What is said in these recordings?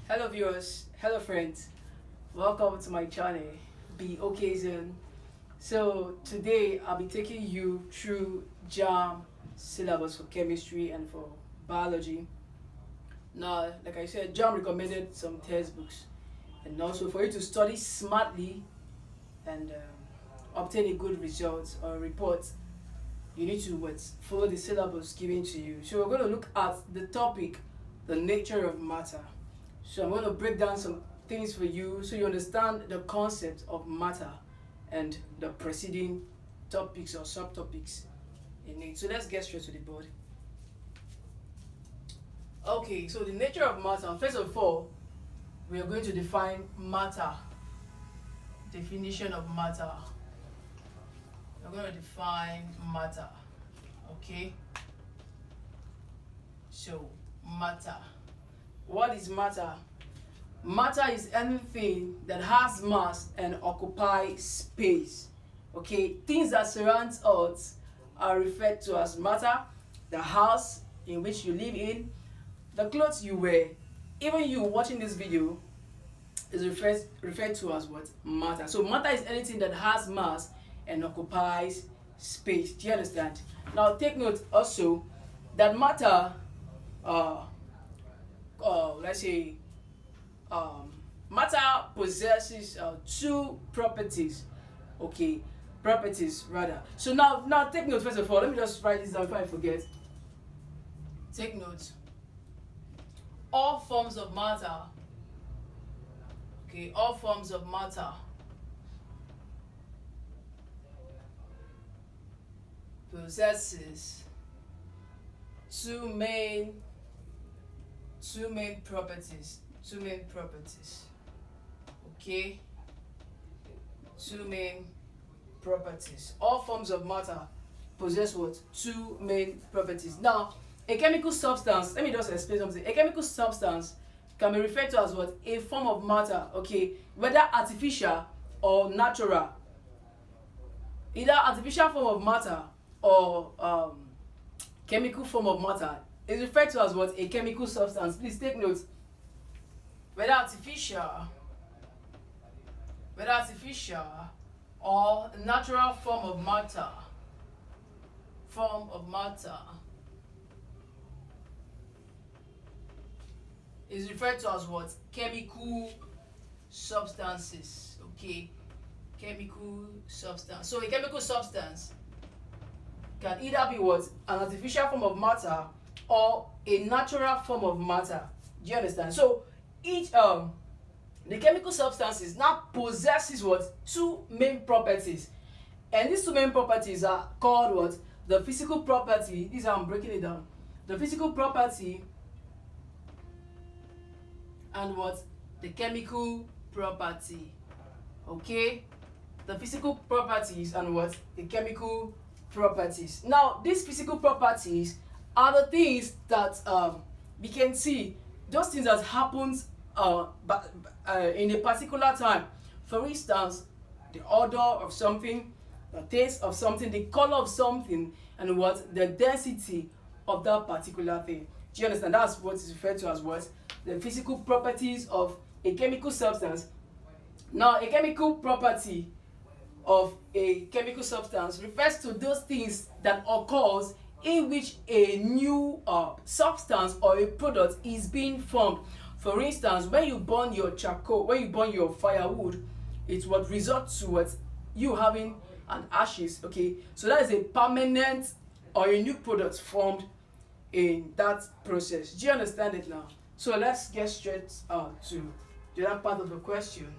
Hello viewers, hello friends, welcome to my channel, Be Okay Zone. So today I'll be taking you through Jamb syllabus for chemistry and for biology. Now, like I said, Jamb recommended some textbooks, and also for you to study smartly and obtain a good result or report, you need to follow the syllabus given to you. So we're going to look at the topic, the nature of matter. So I'm going to break down some things for you so you understand the concept of matter and the preceding topics or subtopics in it. So let's get straight to the board. Okay, so the nature of matter. First of all, we are going to define matter. Definition of matter. We're going to define matter. Okay? So, matter. What is matter? Matter is anything that has mass and occupies space. Okay, things that surround us are referred to as matter. The house in which you live in, the clothes you wear, even you watching this video is referred to as what? Matter. So matter is anything that has mass and occupies space. Do you understand? Now take note also that matter let's say matter possesses two properties. Okay, properties rather. So now take note. First of all, let me just write this down before I forget. Take note. All forms of matter, okay, all forms of matter possesses two main properties. Okay, two main properties. All forms of matter possess what? Two main properties. Now, a chemical substance, let me just explain something. A chemical substance can be referred to as what? A form of matter, okay, whether artificial or natural. Either artificial form of matter or chemical form of matter is referred to as what? A chemical substance. Please take note. Whether artificial or natural form of matter is referred to as what? Chemical substances. Okay, chemical substance. So a chemical substance can either be what? An artificial form of matter or a natural form of matter. Do you understand? So each the chemical substances now possesses what? Two main properties, and these two main properties are called what? The physical property. This is how I'm breaking it down. The physical property and what? The chemical property. Okay, the physical properties and what? The chemical properties. Now these physical properties are the things that we can see, those things that happens in a particular time. For instance, the odor of something, the taste of something, the color of something, and what? The density of that particular thing. Do you understand? That's what is referred to as what? The physical properties of a chemical substance. Now, a chemical property of a chemical substance refers to those things that occurs in which a new substance or a product is being formed. For instance, when you burn your charcoal, when you burn your firewood, it's what results to what? You having an ashes. Okay, so that is a permanent or a new product formed in that process. Do you understand it now? So let's get straight to the other part of the question.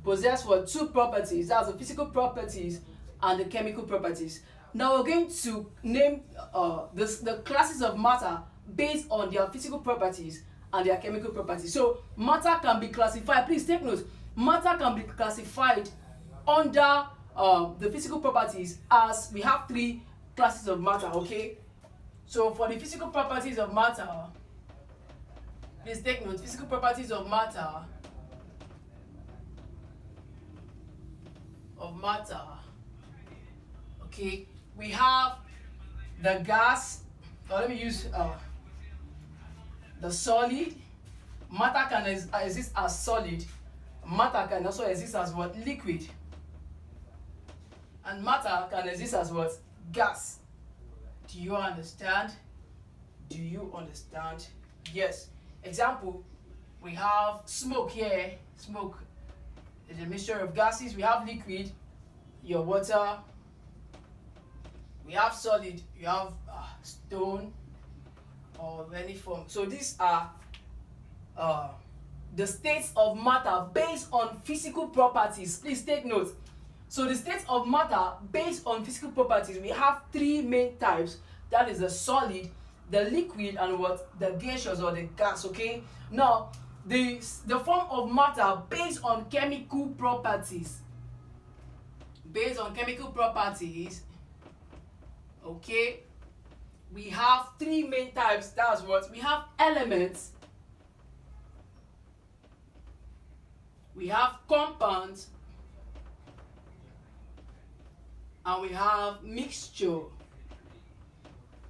Possess what? Two properties. That's the physical properties and the chemical properties. Now we're going to name the classes of matter based on their physical properties and their chemical properties. So matter can be classified. Please take note. Matter can be classified under the physical properties as we have three classes of matter. Okay. So for the physical properties of matter, please take note. Physical properties of matter. Okay, we have the gas, or let me use the solid, Matter can exist as solid. Matter can also exist as what? Liquid. And matter can exist as what? Gas. Do you understand? Do you understand? Yes. Example, we have smoke here. Smoke is a mixture of gases. We have liquid, your water. We have solid, you have stone or any form. So these are the states of matter based on physical properties. Please take note. So the states of matter based on physical properties, we have three main types. That is the solid, the liquid, and what? The gaseous or the gas. Okay. Now the form of matter based on chemical properties. Based on chemical properties, okay, we have three main types. That's what we have: elements, we have compounds, and we have mixture.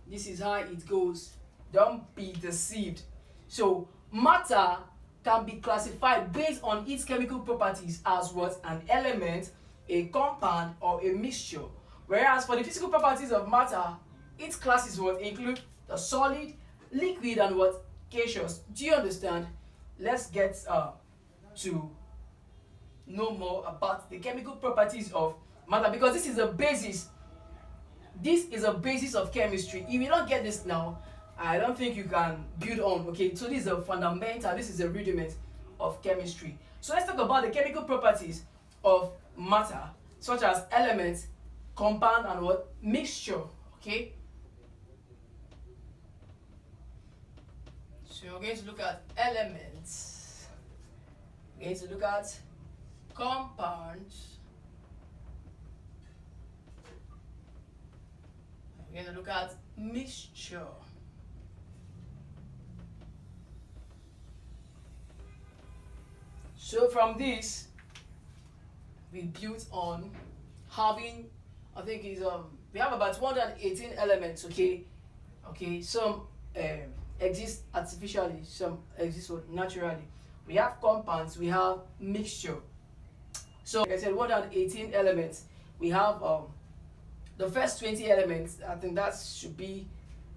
This is how it goes. Don't be deceived. So matter can be classified based on its chemical properties as what? An element, a compound, or a mixture. Whereas for the physical properties of matter, its classes what include the solid, liquid, and what? Gaseous. Do you understand? Let's get to know more about the chemical properties of matter, because this is a basis. This is a basis of chemistry. If you don't get this now, I don't think you can build on. Okay, so this is a fundamental, this is a rudiment of chemistry. So let's talk about the chemical properties of matter, such as elements, compound, and what? Mixture. Okay, so we're going to look at elements, we're going to look at compounds, we're going to look at mixture. So from this, we built on having, I think is we have about 118 elements. Okay, some exist artificially, some exist naturally. We have compounds, we have mixture. So like I said, 118 elements. We have the first 20 elements. I think that should be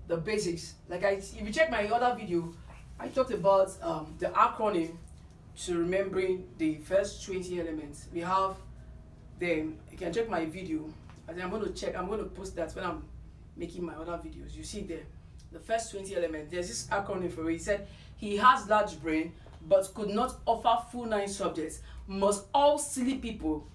the basics. If you check my other video, I talked about the acronym to remembering the first 20 elements. We have them. You can check my video. I think I'm going to post that when I'm making my other videos. You see there, the first 20 elements. There's this acronym for it. He said he has large brain but could not offer full 9 subjects. Must all silly people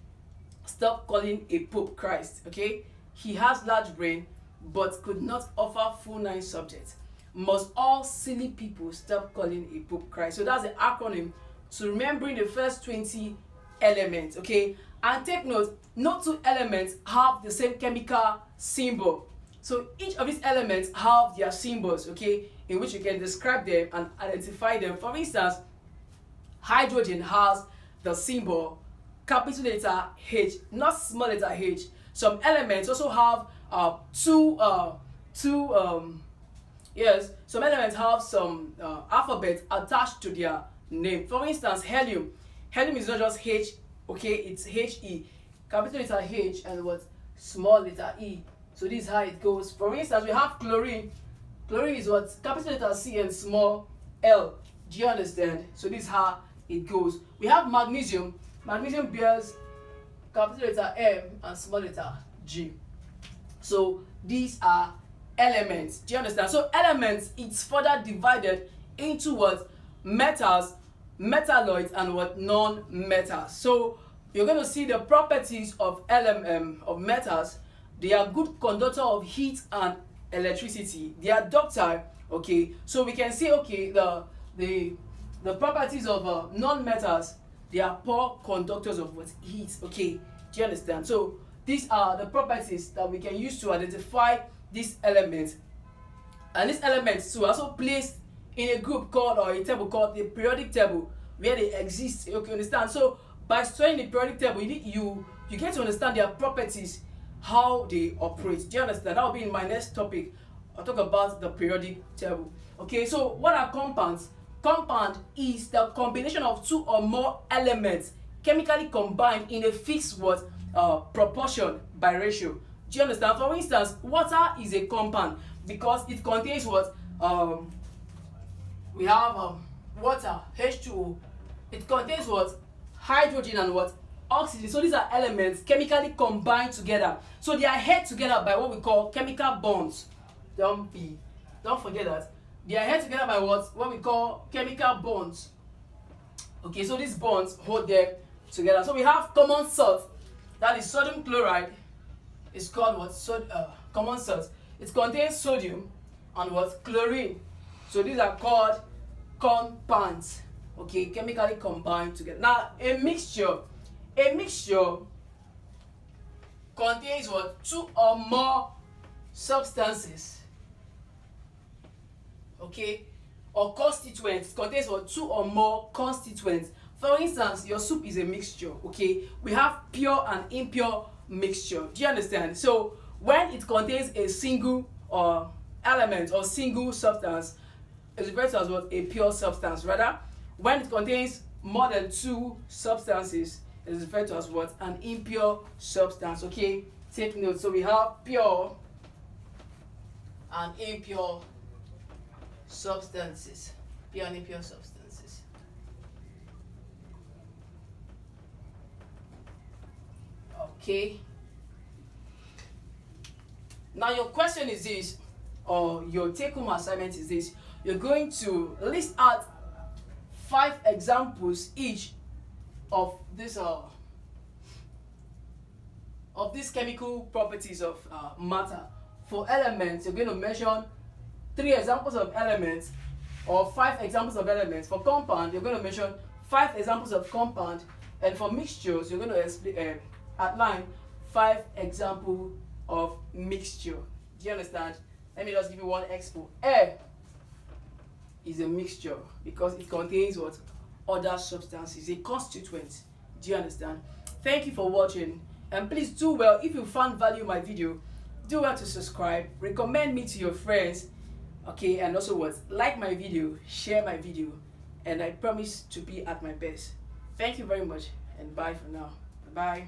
stop calling a Pope Christ? Okay, he has large brain but could not offer full 9 subjects. Must all silly people stop calling a Pope Christ? So that's the acronym to remembering the first 20 elements. Okay, and take note, no two elements have the same chemical symbol. So each of these elements have their symbols, okay, in which you can describe them and identify them. For instance, hydrogen has the symbol capital letter H, not small letter h. Some elements also have some elements have some alphabet attached to their name. For instance, helium is not just H, okay, it's He, capital letter H and what? Small letter E. So this is how it goes. For instance, we have chlorine is what? Capital letter C and small L. Do you understand? So this is how it goes. We have magnesium bears capital letter M and small letter G. So these are elements. Do you understand? So elements, it's further divided into what? Metals, metalloids, and what? Non-metals. So you're going to see the properties of metals. They are good conductor of heat and electricity. They are ductile. Okay, so we can say, okay, the properties of non-metals, they are poor conductors of what? Heat. Okay, do you understand? So these are the properties that we can use to identify these elements. And these elements too are also placed in a group called, or a table called the periodic table, where they exist. Okay, understand? So by studying the periodic table, you get to understand their properties, how they operate. Do you understand? That will be in my next topic. I'll talk about the periodic table. Okay, so what are compounds? Compound is the combination of two or more elements chemically combined in a fixed what proportion by ratio. Do you understand? For instance, water is a compound because it contains what we have water, H2O. It contains what hydrogen and what oxygen. So these are elements chemically combined together. So they are held together by what we call chemical bonds. Don't forget that. They are held together by what we call chemical bonds. Okay, so these bonds hold them together. So we have common salt, that is sodium chloride. It's called what? Common salt. It contains sodium and what? Chlorine. So these are called compounds. Okay, chemically combined together. Now a mixture contains what? Two or more substances. Okay, or constituents. Contains what? Two or more constituents. For instance, your soup is a mixture. Okay, we have pure and impure mixture. Do you understand? So when it contains a single element or single substance, it's referred to as what? A pure substance. Rather, when it contains more than two substances, it is referred to as what? An impure substance. Okay, take note. So we have pure and impure substances. Pure and impure substances. Okay. Now your question is this, or your take-home assignment is this. You're going to list out 5 examples each of these chemical properties of matter. For elements, you're going to mention 3 examples of elements or 5 examples of elements. For compound, you're going to mention 5 examples of compound, and for mixtures, you're going to outline 5 examples of mixture. Do you understand? Let me just give you one example. Air is a mixture because it contains what? Other substances, a constituent. Do you understand? Thank you for watching, and please do well, if you found value in my video, do well to subscribe, recommend me to your friends, okay, and also what? Like my video, share my video, and I promise to be at my best. Thank you very much, and bye for now. Bye.